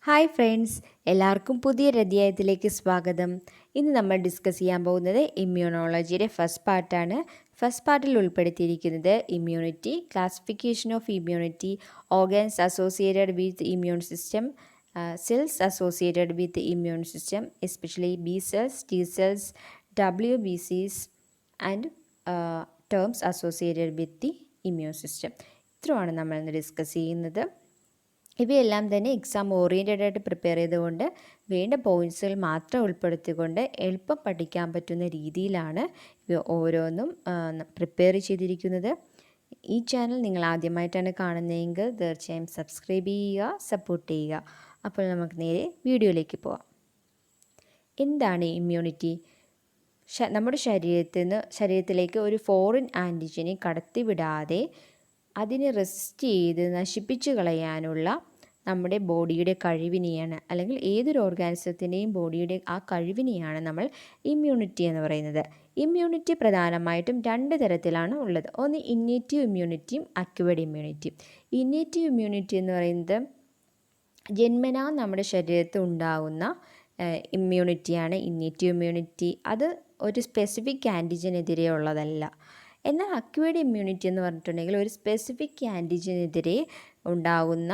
Hi friends, എല്ലാവർക്കും പുതിയൊരു അധ്യായത്തിലേക്ക് സ്വാഗതം. ഇന്ന് നമ്മൾ ഡിസ്കസ് ചെയ്യാൻ പോകുന്നത് ഇമ്മ്യൂണോളജിയുടെ ഫസ്റ്റ് പാർട്ടാണ്. ഫസ്റ്റ് പാർട്ടിൽ ഉൾപ്പെടുത്തിയിരിക്കുന്നത് immunity, classification of immunity, organs associated with immune system, cells associated with the immune system, especially B cells, T cells, WBCs and terms associated with the immune system. ഇത്രയാണ് നമ്മൾ ഇന്ന് discuss ചെയ്യുന്നത്. ഇവയെല്ലാം തന്നെ exam oriented ആയിട്ട് prepare ചെയ്തുകൊണ്ട് വേണ്ട പോയിൻറ്റ്സുകൾ മാത്രം ഉൾപ്പെടുത്തിക്കൊണ്ട് എളുപ്പം പഠിക്കാൻ പറ്റുന്ന രീതിയിലാണ് ഇവ ഓരോന്നും പ്രിപ്പയർ ചെയ്തിരിക്കുന്നത്. ഈ ചാനൽ നിങ്ങൾ ആദ്യമായിട്ടാണ് കാണുന്നതെങ്കിൽ തീർച്ചയായും സബ്സ്ക്രൈബ് ചെയ്യുക, സപ്പോർട്ട് ചെയ്യുക. അപ്പോൾ നമുക്ക് നേരെ വീഡിയോയിലേക്ക് പോവാം. എന്താണ് ഇമ്മ്യൂണിറ്റി? നമ്മുടെ ശരീരത്തിലേക്ക് ഒരു ഫോറിൻ ആൻറ്റിജനെ കടത്തിവിടാതെ അതിനെ റെസിസ്റ്റ് ചെയ്ത് നശിപ്പിച്ചു കളയാനുള്ള നമ്മുടെ ബോഡിയുടെ കഴിവിനെയാണ്, അല്ലെങ്കിൽ ഏതൊരു ഓർഗാനിസത്തിൻ്റെയും ബോഡിയുടെ ആ കഴിവിനെയാണ് നമ്മൾ ഇമ്മ്യൂണിറ്റി എന്ന് പറയുന്നത്. ഇമ്മ്യൂണിറ്റി പ്രധാനമായിട്ടും രണ്ട് തരത്തിലാണ് ഉള്ളത്. ഒന്ന് ഇന്നേറ്റീവ് ഇമ്മ്യൂണിറ്റിയും അക്വയർഡ് ഇമ്മ്യൂണിറ്റിയും. ഇന്നേറ്റീവ് ഇമ്മ്യൂണിറ്റി എന്ന് പറയുന്നത് ജന്മനാ നമ്മുടെ ശരീരത്തിൽ ഉണ്ടാകുന്ന ഇമ്മ്യൂണിറ്റിയാണ് ഇന്നേറ്റീവ് ഇമ്മ്യൂണിറ്റി. അത് ഒരു സ്പെസിഫിക് ആൻറ്റിജനെതിരെ ഉള്ളതല്ല. എന്നാൽ അക്വയർഡ് ഇമ്മ്യൂണിറ്റി എന്ന് പറഞ്ഞിട്ടുണ്ടെങ്കിൽ ഒരു സ്പെസിഫിക് ആൻറ്റിജനെതിരെ ഉണ്ടാകുന്ന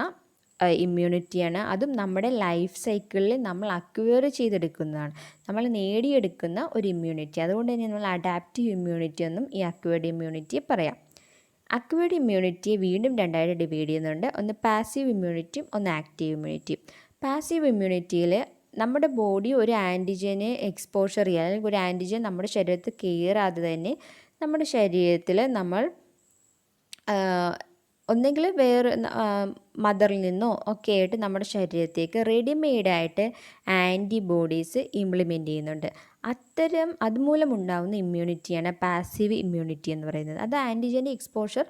ഇമ്മ്യൂണിറ്റിയാണ്. അതും നമ്മുടെ ലൈഫ് സൈക്കിളിൽ നമ്മൾ അക്വയർ ചെയ്തെടുക്കുന്നതാണ്, നമ്മൾ നേടിയെടുക്കുന്ന ഒരു ഇമ്മ്യൂണിറ്റി. അതുകൊണ്ട് തന്നെ നമ്മൾ അഡാപ്റ്റീവ് ഇമ്മ്യൂണിറ്റി എന്നും ഈ അക്വയർഡ് ഇമ്മ്യൂണിറ്റിയെ പറയാം. അക്വയർഡ് ഇമ്മ്യൂണിറ്റിയെ വീണ്ടും രണ്ടായിട്ട് ഡിവൈഡ് ചെയ്യുന്നുണ്ട്. ഒന്ന് പാസീവ് ഇമ്മ്യൂണിറ്റിയും ഒന്ന് ആക്റ്റീവ് ഇമ്മ്യൂണിറ്റിയും. പാസീവ് ഇമ്മ്യൂണിറ്റിയിൽ നമ്മുടെ ബോഡി ഒരു ആൻറ്റിജന് എക്സ്പോഷർ ചെയ്യുക, അല്ലെങ്കിൽ ഒരു ആൻറ്റിജൻ നമ്മുടെ ശരീരത്തിൽ കയറാതെ തന്നെ നമ്മുടെ ശരീരത്തിൽ നമ്മൾ ഒന്നെങ്കിൽ വേറെ മദറിൽ നിന്നോ ഒക്കെ ആയിട്ട് നമ്മുടെ ശരീരത്തേക്ക് റെഡിമെയ്ഡായിട്ട് ആൻറ്റിബോഡീസ് ഇംപ്ലിമെൻറ്റ് ചെയ്യുന്നുണ്ട്. അതുമൂലം ഉണ്ടാകുന്ന ഇമ്മ്യൂണിറ്റിയാണ് പാസീവ് ഇമ്മ്യൂണിറ്റി എന്ന് പറയുന്നത്. അത് ആൻറ്റിജൻ്റെ എക്സ്പോഷർ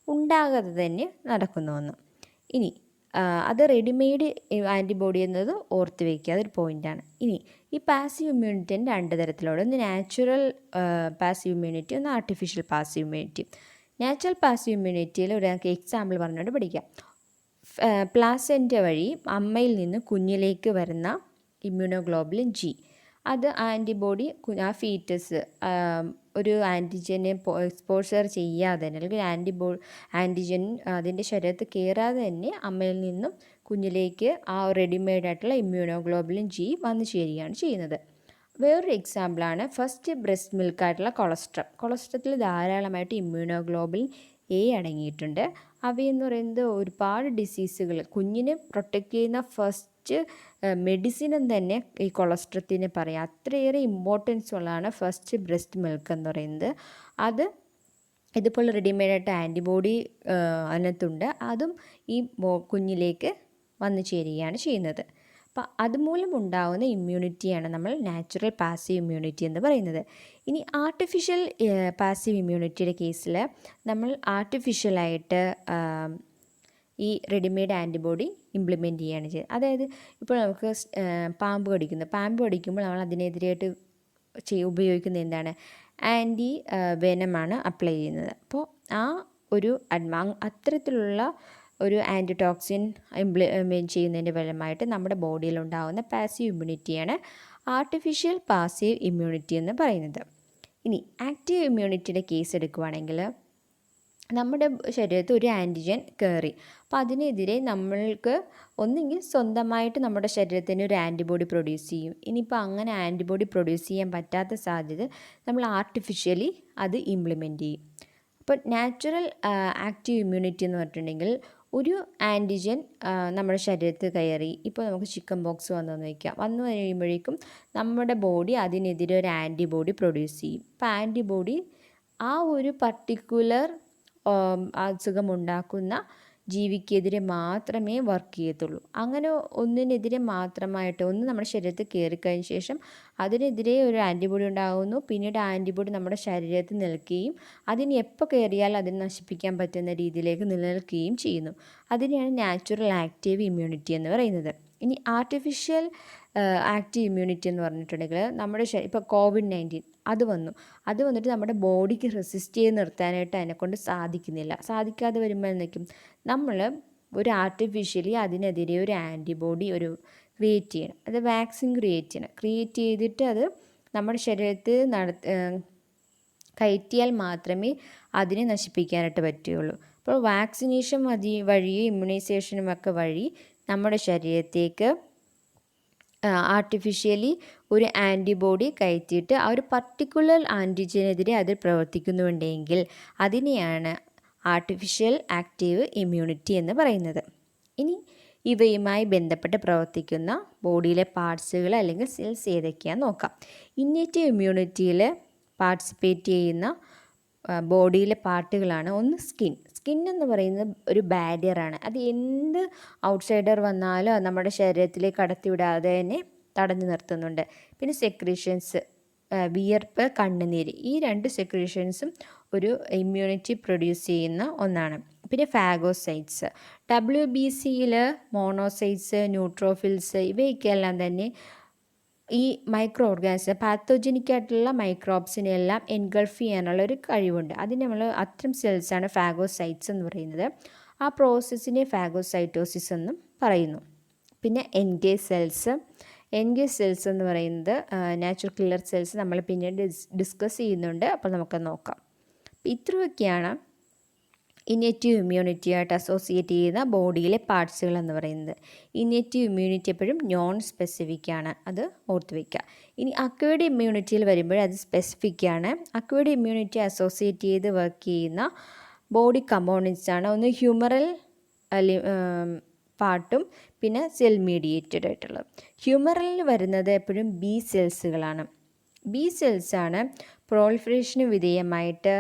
ഉണ്ടാകാതെ തന്നെ നടക്കുന്ന ഒന്ന്. ഇനി അത് റെഡിമെയ്ഡ് ആൻറ്റിബോഡി എന്നത് ഓർത്ത് വയ്ക്കുക, അതൊരു പോയിൻ്റാണ്. ഇനി ഈ പാസീവ് ഇമ്മ്യൂണിറ്റിന് രണ്ട് തരത്തിലുള്ള, ഒന്ന് നാച്ചുറൽ പാസീവ് ഇമ്മ്യൂണിറ്റി, ഒന്ന് artificial passive immunity. Natural passive ഇമ്മ്യൂണിറ്റിയിൽ ഒരാൾക്ക് എക്സാമ്പിൾ പറഞ്ഞുകൊണ്ട് പഠിക്കാം. പ്ലാസെൻ്റ വഴി അമ്മയിൽ നിന്ന് കുഞ്ഞിലേക്ക് വരുന്ന ഇമ്മ്യൂണോഗ്ലോബുലിൻ G, അത് ആൻറ്റിബോഡി ആ ഫീറ്റസ് ഒരു ആൻറ്റിജനെ എക്സ്പോഷർ ചെയ്യാതെ തന്നെ, അല്ലെങ്കിൽ ആൻറ്റിജൻ അതിൻ്റെ ശരീരത്തിൽ കയറാതെ തന്നെ അമ്മയിൽ നിന്നും കുഞ്ഞിലേക്ക് ആ റെഡിമെയ്ഡായിട്ടുള്ള ഇമ്മ്യൂണോഗ്ലോബുലിൻ G വന്നു ചേരുകയാണ് ചെയ്യുന്നത്. വേറൊരു എക്സാമ്പിളാണ് ഫസ്റ്റ് ബ്രസ്റ്റ് മിൽക്കായിട്ടുള്ള കൊളസ്ട്രത്തിൽ ധാരാളമായിട്ട് ഇമ്മ്യൂണോഗ്ലോബുലിൻ A അടങ്ങിയിട്ടുണ്ട്. അവയെന്ന് പറയുന്നത് ഒരുപാട് ഡിസീസുകൾ, കുഞ്ഞിനെ പ്രൊട്ടക്റ്റ് ചെയ്യുന്ന ഫസ്റ്റ് മെഡിസിൻ എന്ന് തന്നെ ഈ കൊളസ്ട്രത്തിന് പറയാം. അത്രയേറെ ഇമ്പോർട്ടൻസ് ഉള്ളതാണ് ഫസ്റ്റ് ബ്രസ്റ്റ് മിൽക്ക് എന്ന് പറയുന്നത്. അത് ഇതുപോലെ റെഡിമെയ്ഡായിട്ട് ആൻറ്റിബോഡി അതിനകത്തുണ്ട്, അതും ഈ കുഞ്ഞിലേക്ക് വന്നു ചേരുകയാണ് ചെയ്യുന്നത്. അപ്പോൾ അതുമൂലം ഉണ്ടാകുന്ന ഇമ്മ്യൂണിറ്റിയാണ് നമ്മൾ നാച്ചുറൽ പാസീവ് ഇമ്മ്യൂണിറ്റി എന്ന് പറയുന്നത്. ഇനി ആർട്ടിഫിഷ്യൽ പാസീവ് ഇമ്മ്യൂണിറ്റിയുടെ കേസിൽ നമ്മൾ ആർട്ടിഫിഷ്യലായിട്ട് ഈ റെഡിമെയ്ഡ് ആൻറ്റിബോഡി ഇംപ്ലിമെൻറ്റ് ചെയ്യുകയാണ് ചെയ്യുന്നത്. അതായത് ഇപ്പോൾ നമുക്ക് പാമ്പ് കടിക്കുമ്പോൾ നമ്മൾ അതിനെതിരായിട്ട് ഉപയോഗിക്കുന്ന എന്താണ്, ആൻറ്റി വെനമാണ് അപ്ലൈ ചെയ്യുന്നത്. അപ്പോൾ ആ ഒരു അത്തരത്തിലുള്ള ഒരു ആൻറ്റിടോക്സിൻ ഇംപ്ലിമെൻറ്റ് ചെയ്യുന്നതിൻ്റെ ഫലമായിട്ട് നമ്മുടെ ബോഡിയിലുണ്ടാകുന്ന പാസീവ് ഇമ്മ്യൂണിറ്റിയാണ് ആർട്ടിഫിഷ്യൽ പാസീവ് ഇമ്മ്യൂണിറ്റി എന്ന് പറയുന്നത്. ഇനി ആക്റ്റീവ് ഇമ്മ്യൂണിറ്റിയുടെ കേസ് എടുക്കുകയാണെങ്കിൽ നമ്മുടെ ശരീരത്തിൽ ഒരു ആൻറ്റിജൻ കയറി, അപ്പോൾ അതിനെതിരെ നമ്മൾക്ക് ഒന്നെങ്കിൽ സ്വന്തമായിട്ട് നമ്മുടെ ശരീരത്തിന് ഒരു ആൻറ്റിബോഡി പ്രൊഡ്യൂസ് ചെയ്യും. ഇനിയിപ്പോൾ അങ്ങനെ ആൻറ്റിബോഡി പ്രൊഡ്യൂസ് ചെയ്യാൻ പറ്റാത്ത സാധ്യത നമ്മൾ ആർട്ടിഫിഷ്യലി അത് ഇംപ്ലിമെൻറ്റ് ചെയ്യും. അപ്പോൾ നാച്ചുറൽ ആക്റ്റീവ് ഇമ്മ്യൂണിറ്റി എന്ന് പറഞ്ഞിട്ടുണ്ടെങ്കിൽ ഒരു ആൻറ്റിജൻ നമ്മുടെ ശരീരത്തിൽ കയറി, ഇപ്പോൾ നമുക്ക് ചിക്കൻ ബോക്സ് വന്നു കഴിയുമ്പോഴേക്കും നമ്മുടെ ബോഡി അതിനെതിരെ ഒരു ആൻറ്റിബോഡി പ്രൊഡ്യൂസ് ചെയ്യും. അപ്പോൾ ആൻറ്റിബോഡി ആ ഒരു പർട്ടിക്കുലർ അസുഖമുണ്ടാക്കുന്ന ജീവിക്കെതിരെ മാത്രമേ വർക്ക് ചെയ്യത്തുള്ളൂ. അങ്ങനെ ഒന്നിനെതിരെ മാത്രമായിട്ട് ഒന്ന് നമ്മുടെ ശരീരത്തിൽ കയറിക്കഴിഞ്ഞ ശേഷം അതിനെതിരെ ഒരു ആൻറ്റിബോഡി ഉണ്ടാകുന്നു, പിന്നീട് ആൻറ്റിബോഡി നമ്മുടെ ശരീരത്തിൽ നിൽക്കുകയും അതിന് എപ്പോൾ കയറിയാൽ അതിനെ നശിപ്പിക്കാൻ പറ്റുന്ന രീതിയിലേക്ക് നിലനിൽക്കുകയും ചെയ്യുന്നു. അതിനെയാണ് നാച്ചുറൽ ആക്റ്റീവ് ഇമ്മ്യൂണിറ്റി എന്ന് പറയുന്നത്. ഇനി ആർട്ടിഫിഷ്യൽ ആക്റ്റീവ് ഇമ്മ്യൂണിറ്റി എന്ന് പറഞ്ഞിട്ടുണ്ടെങ്കിൽ നമ്മുടെ ഇപ്പോൾ COVID-19 അത് വന്നിട്ട് നമ്മുടെ ബോഡിക്ക് റെസിസ്റ്റ് ചെയ്ത് നിർത്താനായിട്ട് അതിനെക്കൊണ്ട് സാധിക്കാതെ വരുമ്പോൾ എന്തൊക്കെയും നമ്മൾ ഒരു ആർട്ടിഫിഷ്യലി അതിനെതിരെ ഒരു ആൻറ്റിബോഡി ക്രിയേറ്റ് ചെയ്യണം. അത് വാക്സിൻ ക്രിയേറ്റ് ചെയ്തിട്ട് അത് നമ്മുടെ ശരീരത്തിൽ കയറ്റിയാൽ മാത്രമേ അതിനെ നശിപ്പിക്കാനായിട്ട് പറ്റുകയുള്ളൂ. അപ്പോൾ വാക്സിനേഷൻ വഴിയും ഇമ്മ്യൂണൈസേഷനുമൊക്കെ വഴി നമ്മുടെ ശരീരത്തേക്ക് ആർട്ടിഫിഷ്യലി ഒരു ആൻറ്റിബോഡി കയറ്റിയിട്ട് ആ ഒരു പർട്ടിക്കുലർ ആൻറ്റിജനെതിരെ അത് പ്രവർത്തിക്കുന്നുണ്ടെങ്കിൽ അതിനെയാണ് ആർട്ടിഫിഷ്യൽ ആക്റ്റീവ് ഇമ്മ്യൂണിറ്റി എന്ന് പറയുന്നത്. ഇനി ഇവയുമായി ബന്ധപ്പെട്ട് പ്രവർത്തിക്കുന്ന ബോഡിയിലെ പാർട്സുകൾ അല്ലെങ്കിൽ സെൽസ് ഏതൊക്കെയാണെന്ന് നോക്കാം. ഇന്നേറ്റീവ് ഇമ്മ്യൂണിറ്റിയിൽ പാർട്ടിസിപ്പേറ്റ് ചെയ്യുന്ന ബോഡിയിലെ പാർട്ടുകളാണ് ഒന്ന് സ്കിൻ എന്ന് പറയുന്നത് ഒരു ബാരിയറാണ്. അത് എന്ത് ഔട്ട്സൈഡർ വന്നാലും അത് നമ്മുടെ ശരീരത്തിലേക്ക് കടത്തിവിടാതെ തന്നെ തടഞ്ഞു നിർത്തുന്നുണ്ട്. പിന്നെ സെക്രീഷൻസ്, വിയർപ്പ്, കണ്ണുനീര്, ഈ 2 സെക്രീഷൻസും ഒരു ഇമ്മ്യൂണിറ്റി പ്രൊഡ്യൂസ് ചെയ്യുന്ന ഒന്നാണ്. പിന്നെ ഫാഗോസൈറ്റ്സ്, WBCയിൽ മോണോസൈറ്റ്സ്, ന്യൂട്രോഫിൽസ് ഇവയൊക്കെയെല്ലാം തന്നെ ഈ മൈക്രോ ഓർഗാനിസം പാത്തോജനിക്കായിട്ടുള്ള മൈക്രോബ്സിനെല്ലാം എൻഗൾഫ് ചെയ്യാനുള്ള ഒരു കഴിവുണ്ട്. അതിന് നമ്മൾ അത്തരം സെൽസാണ് ഫാഗോസൈറ്റ്സ് എന്ന് പറയുന്നത്. ആ പ്രോസസ്സിനെ ഫാഗോസൈറ്റോസിസ് എന്നും പറയുന്നു. പിന്നെ എൻഗേജ് സെൽസ് എന്ന് പറയുന്നത് നാച്ചുറൽ കില്ലർ സെൽസ് നമ്മൾ പിന്നീട് ഡിസ്കസ് ചെയ്യുന്നുണ്ട്. അപ്പോൾ നമുക്ക് നോക്കാം. ഇത്രയൊക്കെയാണ് ഇന്നേറ്റീവ് ഇമ്മ്യൂണിറ്റിയായിട്ട് അസോസിയേറ്റ് ചെയ്യുന്ന ബോഡിയിലെ പാർട്സുകൾ എന്ന് പറയുന്നത്. ഇന്നേറ്റീവ് ഇമ്മ്യൂണിറ്റി എപ്പോഴും നോൺ സ്പെസിഫിക് ആണ്, അത് ഓർത്ത് വയ്ക്കുക. ഇനി അക്വയർഡ് ഇമ്മ്യൂണിറ്റിയിൽ വരുമ്പോൾ അത് സ്പെസിഫിക് ആണ്. അക്വയർഡ് ഇമ്മ്യൂണിറ്റി അസോസിയേറ്റ് ചെയ്ത് വർക്ക് ചെയ്യുന്ന ബോഡി കമ്പോണൻസ് ആണ് ഒന്ന് ഹ്യൂമറൽ പാർട്ടും പിന്നെ സെൽ മീഡിയേറ്റഡ് ആയിട്ടുള്ളത്. ഹ്യൂമറലിൽ വരുന്നത് എപ്പോഴും ബി സെൽസുകളാണ്. ബി സെൽസാണ് പ്രോളിഫറേഷന് വിധേയമായിട്ട്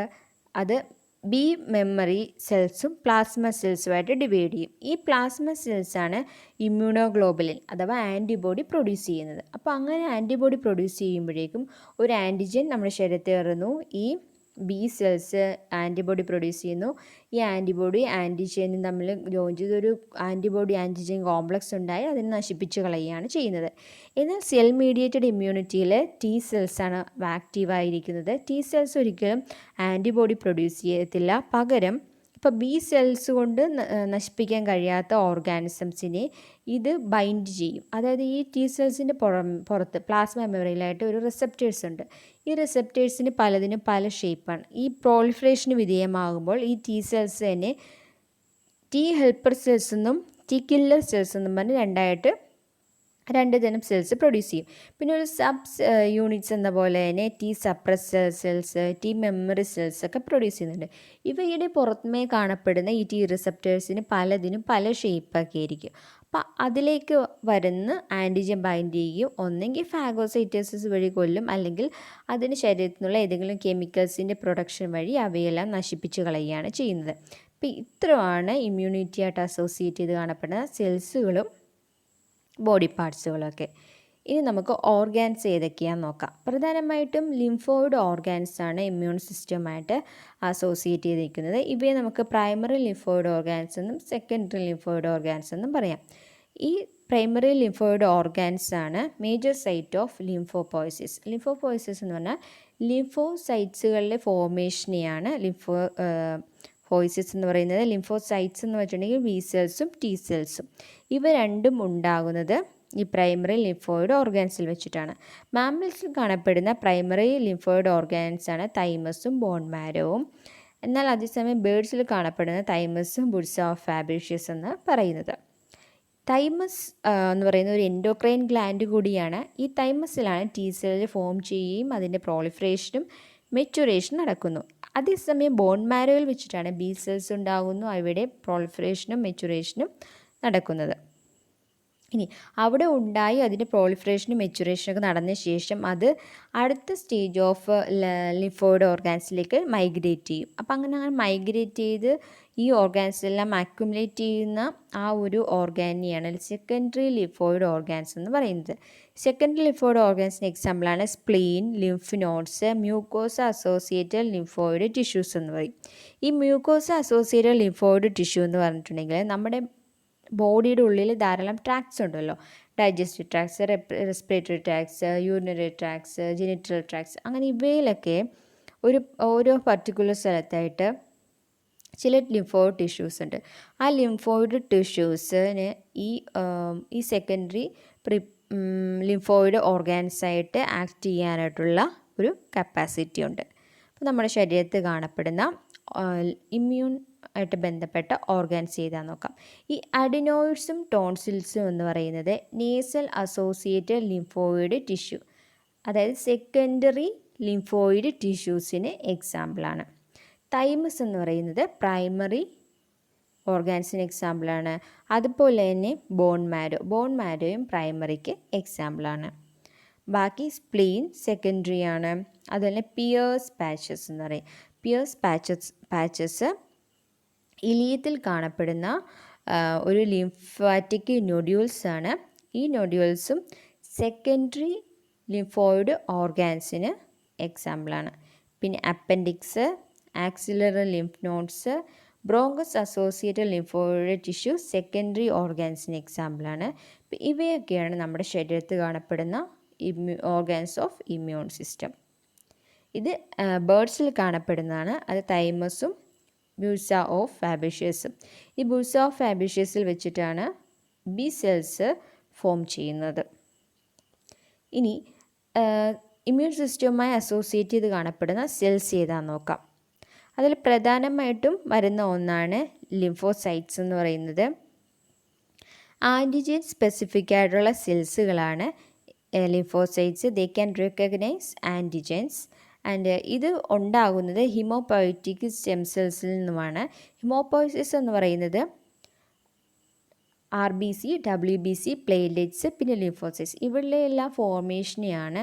അത് ബി മെമ്മറി സെൽസും പ്ലാസ്മ സെൽസുമായിട്ട് ഡിവൈഡ് ചെയ്യും. ഈ പ്ലാസ്മ സെൽസാണ് ഇമ്മ്യൂണോഗ്ലോബുലിൻ അഥവാ ആൻറ്റിബോഡി പ്രൊഡ്യൂസ് ചെയ്യുന്നത്. അപ്പോൾ അങ്ങനെ ആൻറ്റിബോഡി പ്രൊഡ്യൂസ് ചെയ്യുമ്പോഴേക്കും ഒരു ആൻറ്റിജൻ നമ്മുടെ ശരീരത്തിൽ കയറുന്നു. ഈ ബി സെൽസ് ആൻറ്റിബോഡി പ്രൊഡ്യൂസ് ചെയ്യുന്നു. ഈ ആൻറ്റിജനും തമ്മിൽ ജോയിൻ ചെയ്തൊരു ആൻറ്റിജൻ കോംപ്ലക്സ് ഉണ്ടായി അതിനെ നശിപ്പിച്ച് കളയുകയാണ് ചെയ്യുന്നത്. എന്നാൽ സെൽ മീഡിയേറ്റഡ് ഇമ്മ്യൂണിറ്റിയിൽ T സെൽസാണ് ആക്റ്റീവായിരിക്കുന്നത്. T സെൽസ് ഒരിക്കലും ആൻറ്റിബോഡി പ്രൊഡ്യൂസ് ചെയ്യത്തില്ല. പകരം ഇപ്പോൾ ബി സെൽസ് കൊണ്ട് നശിപ്പിക്കാൻ കഴിയാത്ത ഓർഗാനിസംസിനെ ഇത് ബൈൻഡ് ചെയ്യും. അതായത് ഈ T സെൽസിൻ്റെ പുറത്ത് പ്ലാസ്മ മെമ്മറിയിലായിട്ട് ഒരു റിസപ്റ്റേഴ്സ് ഉണ്ട്. ഈ റിസപ്റ്റേഴ്സിന് പലതിനും പല ഷേപ്പാണ്. ഈ പ്രോളിഫറേഷന് വിധേയമാകുമ്പോൾ ഈ T സെൽസ് തന്നെ T ഹെൽപ്പർ സെൽസ് എന്നും T കില്ലർ സെൽസ് എന്നും പറഞ്ഞ് രണ്ട് തരം സെൽസ് പ്രൊഡ്യൂസ് ചെയ്യും. പിന്നെ ഒരു യൂണിറ്റ്സ് എന്ന പോലെ തന്നെ T suppressor cells, T memory cells ഒക്കെ പ്രൊഡ്യൂസ് ചെയ്യുന്നുണ്ട്. ഇവയുടെ പുറമേ കാണപ്പെടുന്ന ഈ T റിസപ്റ്റേഴ്സിന് പലതിനും പല ഷേപ്പൊക്കെ ആയിരിക്കും. അപ്പം അതിലേക്ക് വരുന്ന ആൻറ്റിജൻ ബൈൻഡ് ചെയ്യും. ഒന്നെങ്കിൽ ഫാഗോസൈറ്റോസിസ് വഴി കൊല്ലും, അല്ലെങ്കിൽ അതിന് ശരീരത്തിൽ നിന്നുള്ള ഏതെങ്കിലും കെമിക്കൽസിൻ്റെ പ്രൊഡക്ഷൻ വഴി അവയെല്ലാം നശിപ്പിച്ച് കളയുകയാണ് ചെയ്യുന്നത്. അപ്പം ഇത്രയാണ് ഇമ്മ്യൂണിറ്റിയായിട്ട് അസോസിയേറ്റ് ചെയ്ത് കാണപ്പെടുന്ന സെൽസുകളും ബോഡി പാർട്സുകളൊക്കെ. ഇനി നമുക്ക് ഓർഗാൻസ് ഏതൊക്കെയാണെന്ന് നോക്കാം. പ്രധാനമായിട്ടും ലിംഫോയിഡ് ഓർഗാൻസ് ആണ് ഇമ്മ്യൂൺ സിസ്റ്റവുമായിട്ട് അസോസിയേറ്റ് ചെയ്തിരിക്കുന്നത്. ഇവയെ നമുക്ക് പ്രൈമറി ലിംഫോയിഡ് ഓർഗാൻസ് എന്നും സെക്കൻഡറി ലിംഫോയിഡ് ഓർഗാൻസ് എന്നും പറയാം. ഈ പ്രൈമറി ലിംഫോയിഡ് ഓർഗാൻസ് ആണ് മേജർ സൈറ്റ് ഓഫ് ലിംഫോപോയസിസ്. ലിംഫോപോയസിസ് എന്ന് പറഞ്ഞാൽ ലിംഫോസൈറ്റ്സുകളുടെ ഫോർമേഷനെയാണ് ലിംഫോപോയസിസ് എന്ന് പറയുന്നത്. ലിംഫോസൈറ്റ്സ് എന്ന് വെച്ചിട്ടുണ്ടെങ്കിൽ ബി സെൽസും T സെൽസും. ഇവ രണ്ടും ഉണ്ടാകുന്നത് ഈ പ്രൈമറി ലിംഫോയിഡ് ഓർഗാൻസിൽ വെച്ചിട്ടാണ്. മാമ്മൽസിൽ കാണപ്പെടുന്ന പ്രൈമറി ലിംഫോയിഡ് ഓർഗാൻസ് ആണ് തൈമസും ബോൺ മാരോവും. എന്നാൽ അതേസമയം ബേഡ്സിൽ കാണപ്പെടുന്ന തൈമസും ബുഡ്സ ഓഫ് ഫാബ്രീഷ്യസ് എന്ന് പറയുന്നത്. തൈമസ് എന്ന് പറയുന്ന ഒരു എൻഡോക്രൈൻ ഗ്ലാൻഡ് കൂടിയാണ്. ഈ തൈമസിലാണ് T സെൽ ഫോം ചെയ്യുകയും അതിൻ്റെ പ്രോളിഫറേഷനും മെച്ചുറേഷനും നടക്കുന്നു. അതേസമയം ബോൺ മാരോയിൽ വെച്ചിട്ടാണ് ബി സെൽസ് ഉണ്ടാകുന്നു, അവയുടെ പ്രോളിഫറേഷനും മെച്ചുറേഷനും നടക്കുന്നത്. ഇനി അവിടെ ഉണ്ടായി അതിൻ്റെ പ്രോളിഫറേഷനും മെച്ചുറേഷനൊക്കെ നടന്ന ശേഷം അത് അടുത്ത സ്റ്റേജ് ഓഫ് ലിംഫോയിഡ് ഓർഗാൻസിലേക്ക് മൈഗ്രേറ്റ് ചെയ്യും. അപ്പം അങ്ങനെ മൈഗ്രേറ്റ് ചെയ്ത് ഈ ഓർഗാൻസെല്ലാം അക്യുമുലേറ്റ് ചെയ്യുന്ന ആ ഒരു ഓർഗാനെയാണ് സെക്കൻഡറി ലിംഫോയിഡ് ഓർഗാൻസ് എന്ന് പറയുന്നത്. സെക്കൻഡറി ലിംഫോയിഡ് ഓർഗാൻസിന് എക്സാമ്പിളാണ് spleen, lymph nodes, mucosa associated lymphoid tissues എന്ന് പറയും. ഈ മ്യൂക്കോസ അസോസിയേറ്റഡ് ലിംഫോയിഡ് ടിഷ്യൂ എന്ന് പറഞ്ഞിട്ടുണ്ടെങ്കിൽ നമ്മുടെ ബോഡിയുടെ ഉള്ളിൽ ധാരാളം ട്രാക്ട്സ് ഉണ്ടല്ലോ. ഡൈജസ്റ്റീവ് ട്രാക്ട്സ്, റെസ്പിറേറ്ററി ട്രാക്ട്സ്, യൂറിനറി ട്രാക്ട്സ്, ജെനിറ്റൽ ട്രാക്ട്സ്, അങ്ങനെ ഇവയിലൊക്കെ ഓരോ പർട്ടിക്കുലർ സ്ഥലത്തായിട്ട് ചില ലിംഫോയിഡ് ടിഷ്യൂസ് ഉണ്ട്. ആ ലിംഫോയിഡ് ടിഷ്യൂസിന് ഈ സെക്കൻഡറി ലിംഫോയിഡ് ഓർഗാൻസായിട്ട് ആക്ട് ചെയ്യാനായിട്ടുള്ള ഒരു കപ്പാസിറ്റി ഉണ്ട്. അപ്പോൾ നമ്മുടെ ശരീരത്തിൽ കാണപ്പെടുന്ന ഇമ്മ്യൂൺ ആയിട്ട് ബന്ധപ്പെട്ട ഓർഗാൻസ് ചെയ്താൽ നോക്കാം. ഈ അഡിനോയിഡ്സും ടോൺസിൽസും എന്ന് പറയുന്നത് നേസൽ അസോസിയേറ്റഡ് ലിംഫോയിഡ് ടിഷ്യൂ, അതായത് സെക്കൻഡറി ലിംഫോയിഡ് ടിഷ്യൂസിന് എക്സാമ്പിളാണ്. തൈമസ് എന്ന് പറയുന്നത് പ്രൈമറി ഓർഗാൻസിന് എക്സാമ്പിളാണ്. അതുപോലെ തന്നെ ബോൺ മാരോയും പ്രൈമറിക്ക് എക്സാമ്പിളാണ്. ബാക്കി സ്പ്ലീൻ സെക്കൻഡറി ആണ്. അതുപോലെ പിയേഴ്സ് പാച്ചസ് എന്ന് പറയും. പിയേഴ്സ് പാച്ചസ് ഇലിയത്തിൽ കാണപ്പെടുന്ന ഒരു ലിംഫാറ്റിക് നൊഡ്യൂൾസ് ആണ്. ഈ നൊഡ്യൂൾസും സെക്കൻഡറി ലിംഫോയിഡ് ഓർഗാൻസിന് എക്സാമ്പിളാണ്. പിന്നെ appendix, axillary lymph nodes, bronchus associated lymphoid tissue secondary ഓർഗാൻസിന് എക്സാമ്പിളാണ്. ഇവയൊക്കെയാണ് നമ്മുടെ ശരീരത്തിൽ കാണപ്പെടുന്ന ഓർഗാൻസ് ഓഫ് ഇമ്മ്യൂൺ സിസ്റ്റം. ഇത് ബേർഡ്സിൽ കാണപ്പെടുന്നതാണ്. അത് തൈമസും ബുൾസ ഓഫ് ഫാബേഷ്യസും. ഈ ബുൾസ ഓഫ് ഫാബേഷ്യസിൽ വെച്ചിട്ടാണ് ബി സെൽസ് ഫോം ചെയ്യുന്നത്. ഇനി ഇമ്മ്യൂൺ സിസ്റ്റവുമായി അസോസിയേറ്റ് ചെയ്ത് കാണപ്പെടുന്ന സെൽസ് ഏതാണെന്ന് നോക്കാം. അതിൽ പ്രധാനമായിട്ടും വരുന്ന ഒന്നാണ് ലിംഫോസൈറ്റ്സ് എന്ന് പറയുന്നത്. ആൻറ്റിജൻ സ്പെസിഫിക് ആയിട്ടുള്ള സെൽസുകളാണ് lymphocytes. They can recognise antigens and ഇത് ഉണ്ടാകുന്നത് ഹിമോപോയറ്റിക് സ്റ്റെം സെൽസിൽ നിന്നുമാണ്. ഹിമോപോയസിസ് എന്ന് പറയുന്നത് RBC, WBC, പ്ലേറ്റ്ലെറ്റ്സ്, പിന്നെ ലിംഫോസൈറ്റ്സ്, ഇവരുടെ എല്ലാ ഫോർമേഷനെയാണ്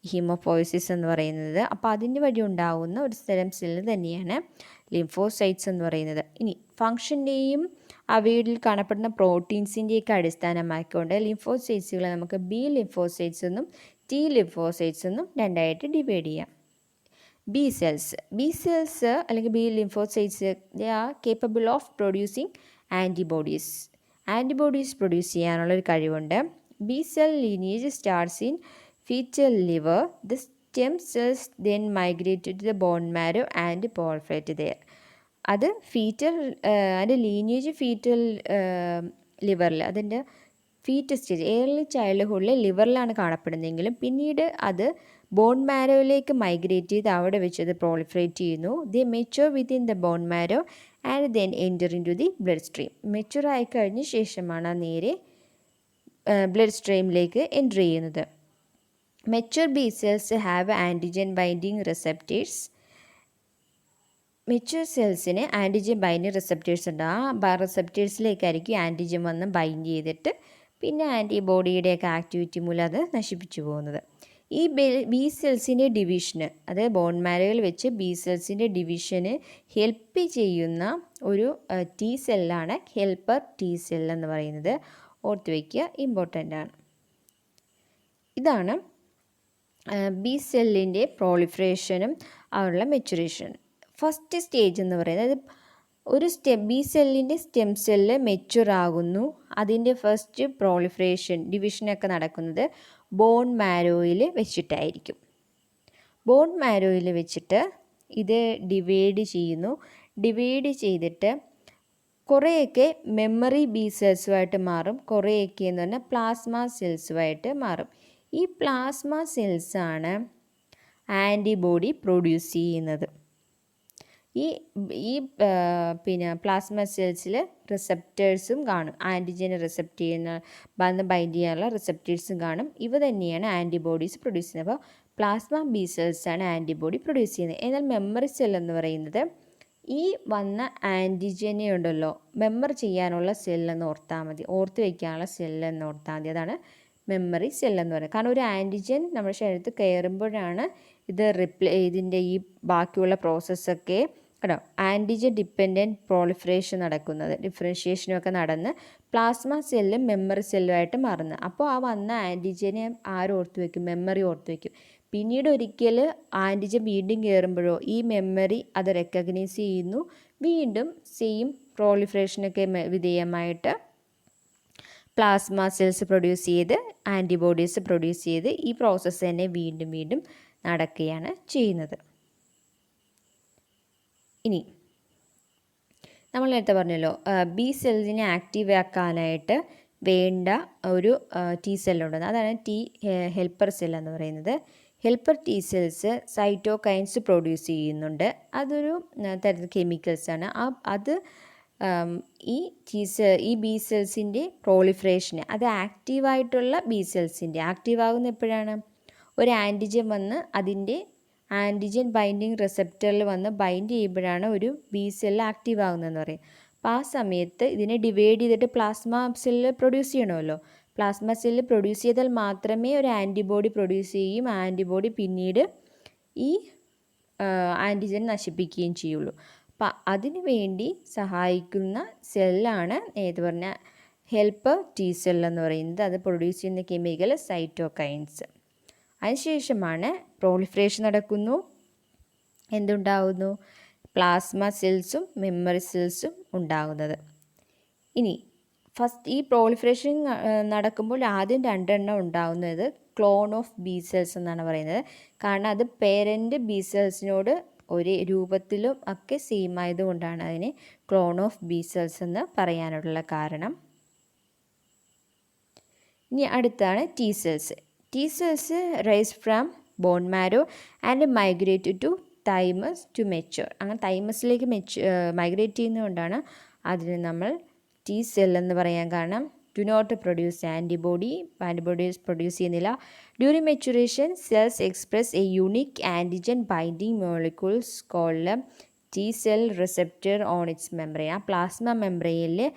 ഹീമോപോയസിസ് എന്ന് പറയുന്നത്. അപ്പോൾ അതിന് വഴി ഉണ്ടാകുന്ന ഒരു തരം സെല്ല് തന്നെയാണ് ലിംഫോസൈറ്റ്സ് എന്ന് പറയുന്നത്. ഇനി ഫംഗ്ഷൻ്റെയും അവയിൽ കാണപ്പെടുന്ന പ്രോട്ടീൻസിൻ്റെയൊക്കെ അടിസ്ഥാനമാക്കിക്കൊണ്ട് ലിംഫോസൈറ്റ്സുകളെ നമുക്ക് ബി ലിംഫോസൈറ്റ്സ് എന്നും ടി ലിംഫോസൈറ്റ്സ് എന്നും രണ്ടായിട്ട് ഡിവൈഡ് ചെയ്യാം. ബി സെൽസ് അല്ലെങ്കിൽ B lymphocytes they are capable of producing antibodies produce ചെയ്യാനുള്ളൊരു കഴിവുണ്ട്. B cell lineage starts in fetal liver. The stem cells then migrate to the bone marrow and proliferate there. അത് അതിൻ്റെ lineage fetal ലിവറിൽ, അതിൻ്റെ fetal stage early ചൈൽഡ്ഹുഡിൽ ലിവറിലാണ് കാണപ്പെടുന്നതെങ്കിലും പിന്നീട് അത് ബോൺ മാരോയിലേക്ക് മൈഗ്രേറ്റ് ചെയ്ത് അവിടെ വെച്ച് അത് പ്രോളിഫറേറ്റ് ചെയ്യുന്നു. They mature within the bone marrow and then enter into the blood stream. Mature ആയിക്കഴിഞ്ഞ ശേഷമാണ് നേരെ ബ്ലഡ് സ്ട്രീമിലേക്ക് എൻ്റർ ചെയ്യുന്നത്. Mature B cells have antigen binding receptors. Mature സെൽസിന് ആൻറ്റിജൻ ബൈൻഡിങ് റിസപ്റ്റേഴ്സ് ഉണ്ട്. ആ റിസപ്റ്റേഴ്സിലേക്കായിരിക്കും ആൻറ്റിജൻ വന്ന് ബൈൻഡ് ചെയ്തിട്ട് പിന്നെ ആൻറ്റിബോഡിയുടെയൊക്കെ ആക്ടിവിറ്റി മൂലം അത് നശിപ്പിച്ചു പോകുന്നത്. ഈ ബി സെൽസിൻ്റെ ഡിവിഷന്, അത് ബോൺ മാരോയിൽ വെച്ച് ബി സെൽസിൻ്റെ ഡിവിഷന് ഹെൽപ്പ് ചെയ്യുന്ന ഒരു ടി സെല്ലാണ് ഹെൽപ്പർ ടി സെൽ എന്ന് പറയുന്നത്. ഓർത്ത് വയ്ക്കുക, ഇമ്പോർട്ടൻ്റ് ആണ്. ഇതാണ് ബി സെല്ലിൻ്റെ പ്രോളിഫറേഷനും അവരുടെ മെച്ചുറേഷനും. ഫസ്റ്റ് സ്റ്റേജ് എന്ന് പറയുന്നത് ഒരു ബി സെല്ലിൻ്റെ സ്റ്റെം സെല്ല് മെച്യൂർ ആകുന്നു. അതിൻ്റെ ഫസ്റ്റ് പ്രോളിഫറേഷൻ ഡിവിഷനൊക്കെ നടക്കുന്നത് ബോൺ മാരോയിൽ വെച്ചിട്ടായിരിക്കും. ബോൺ മാരോയിൽ വെച്ചിട്ട് ഇത് ഡിവൈഡ് ചെയ്യുന്നു. ഡിവൈഡ് ചെയ്തിട്ട് കുറേയൊക്കെ മെമ്മറി ബി സെൽസുമായിട്ട് മാറും, കുറേയൊക്കെ എന്ന് പറഞ്ഞാൽ പ്ലാസ്മ സെൽസുമായിട്ട് മാറും. ഈ പ്ലാസ്മ സെൽസാണ് ആൻറ്റിബോഡി പ്രൊഡ്യൂസ് ചെയ്യുന്നത്. ഈ പിന്നെ പ്ലാസ്മ സെൽസിൽ റിസപ്റ്റേഴ്സും കാണും. ആൻറ്റിജനെ റിസപ്റ്റ് ചെയ്യുന്ന ബൈൻഡ് ചെയ്യാനുള്ള റിസപ്റ്റേഴ്സും കാണും. ഇവ തന്നെയാണ് ആൻറ്റിബോഡീസ് പ്രൊഡ്യൂസ് ചെയ്യുന്നത്. അപ്പോൾ പ്ലാസ്മ ബി സെൽസാണ് ആൻറ്റിബോഡി പ്രൊഡ്യൂസ് ചെയ്യുന്നത്. എന്നാൽ മെമ്മറി സെൽ എന്ന് പറയുന്നത് ഈ വന്ന ആൻറ്റിജനെ ഉണ്ടല്ലോ മെമ്മറി ചെയ്യാനുള്ള സെല്ലെന്ന് ഓർത്താൽ മതി, ഓർത്ത് വയ്ക്കാനുള്ള സെല്ലെന്ന് ഓർത്താൽ മതി. അതാണ് മെമ്മറി സെല്ലെന്ന് പറയുന്നത്. കാരണം ഒരു ആൻറ്റിജൻ നമ്മുടെ ശരീരത്തിൽ കയറുമ്പോഴാണ് ഇതിൻ്റെ ഈ ബാക്കിയുള്ള പ്രോസസ്സൊക്കെ കേട്ടോ ആൻറ്റിജൻ ഡിപ്പെൻഡൻറ്റ് പ്രോളിഫറേഷൻ നടക്കുന്നത്, ഡിഫറൻഷിയേഷനൊക്കെ നടന്ന് പ്ലാസ്മ സെല്ലും മെമ്മറി സെല്ലുമായിട്ട് മാറുന്നത്. അപ്പോൾ ആ വന്ന ആൻറ്റിജനെ ആരോർത്ത് വയ്ക്കും? മെമ്മറി ഓർത്ത് വയ്ക്കും. പിന്നീട് ഒരിക്കൽ ആൻറ്റിജൻ വീണ്ടും കയറുമ്പോഴോ ഈ മെമ്മറി അത് റെക്കഗ്നൈസ് ചെയ്യുന്നു, വീണ്ടും സെയിം പ്രോളിഫറേഷനൊക്കെ വിധേയമായിട്ട് പ്ലാസ്മ സെൽസ് പ്രൊഡ്യൂസ് ചെയ്ത് ആൻറ്റിബോഡീസ് പ്രൊഡ്യൂസ് ചെയ്ത് ഈ പ്രോസസ്സ് തന്നെ വീണ്ടും വീണ്ടും നടക്കുകയാണ് ചെയ്യുന്നത്. ഇനി നമ്മൾ നേരത്തെ പറഞ്ഞല്ലോ ബി സെല്ലിനെ ആക്റ്റീവ് ആക്കാനായിട്ട് വേണ്ട ഒരു ടി സെല്ലുണ്ടെന്ന്, അതാണ് ടി ഹെൽപ്പർ സെൽ എന്ന് പറയുന്നത്. Helper T cells cytokines produce ചെയ്യുന്നുണ്ട്. അതൊരു തരത്തിൽ കെമിക്കൽസാണ്. അത് ഈ ബി സെൽസിൻ്റെ പ്രോളിഫറേഷന്, അത് ആക്റ്റീവായിട്ടുള്ള ബി സെൽസിൻ്റെ ആക്റ്റീവാകുന്ന എപ്പോഴാണ്, ഒരു ആൻറ്റിജൻ വന്ന് അതിൻ്റെ ആൻറ്റിജൻ ബൈൻഡിങ് റിസപ്റ്ററിൽ വന്ന് ബൈൻഡ് ചെയ്യുമ്പോഴാണ് ഒരു ബി സെല്ല് ആക്റ്റീവ് ആകുന്നതെന്ന് പറയും. അപ്പോൾ ആ സമയത്ത് ഇതിനെ ഡിവൈഡ് ചെയ്തിട്ട് പ്ലാസ്മ സെല്ല് പ്രൊഡ്യൂസ് ചെയ്യണമല്ലോ. പ്ലാസ്മ സെല്ല് പ്രൊഡ്യൂസ് ചെയ്താൽ മാത്രമേ ഒരു ആൻറ്റിബോഡി പ്രൊഡ്യൂസ് ചെയ്യും. ആൻറ്റിബോഡി പിന്നീട് ഈ ആൻറ്റിജൻ നശിപ്പിക്കുകയും ചെയ്യുള്ളൂ. അപ്പം അതിനു വേണ്ടി സഹായിക്കുന്ന സെല്ലാണ് ഏത് പറഞ്ഞ ഹെൽപ്പർ ടി സെൽ എന്ന് പറയുന്നത്. അത് പ്രൊഡ്യൂസ് ചെയ്യുന്ന കെമിക്കൽ സൈറ്റോകൈൻസ്. അതിനുശേഷമാണ് പ്രോളിഫറേഷൻ നടക്കുന്നു, എന്തുണ്ടാകുന്നു, പ്ലാസ്മ സെൽസും മെമ്മറി സെൽസും ഉണ്ടാകുന്നത്. ഇനി ഫസ്റ്റ് ഈ പ്രോളിഫറേഷൻ നടക്കുമ്പോൾ ആദ്യം 2 എണ്ണം ഉണ്ടാകുന്നത് ക്ലോൺ ഓഫ് ബി സെൽസ് എന്നാണ് പറയുന്നത്. കാരണം അത് പേരൻ്റ് ബി സെൽസിനോട് ഒരേ രൂപത്തിലും ഒക്കെ സെയിം ആയതുകൊണ്ടാണ് അതിനെ ക്ലോൺ ഓഫ് ബി സെൽസ് എന്ന് പറയാനുള്ള കാരണം. ഇനി അടുത്താണ് T cells. T cells rise from bone marrow and migrate to thymus to mature. അങ്ങനെ തൈമസിലേക്ക് മൈഗ്രേറ്റ് ചെയ്യുന്നതുകൊണ്ടാണ് അതിന് നമ്മൾ ടി സെൽ എന്ന് പറയാൻ കാരണം. Do not produce antibodies produce ചെയ്യുന്നില്ല. During maturation cells express a unique antigen binding molecules called T cell receptor on its membrane. ആ plasma മെംബ്രെയിനിൽ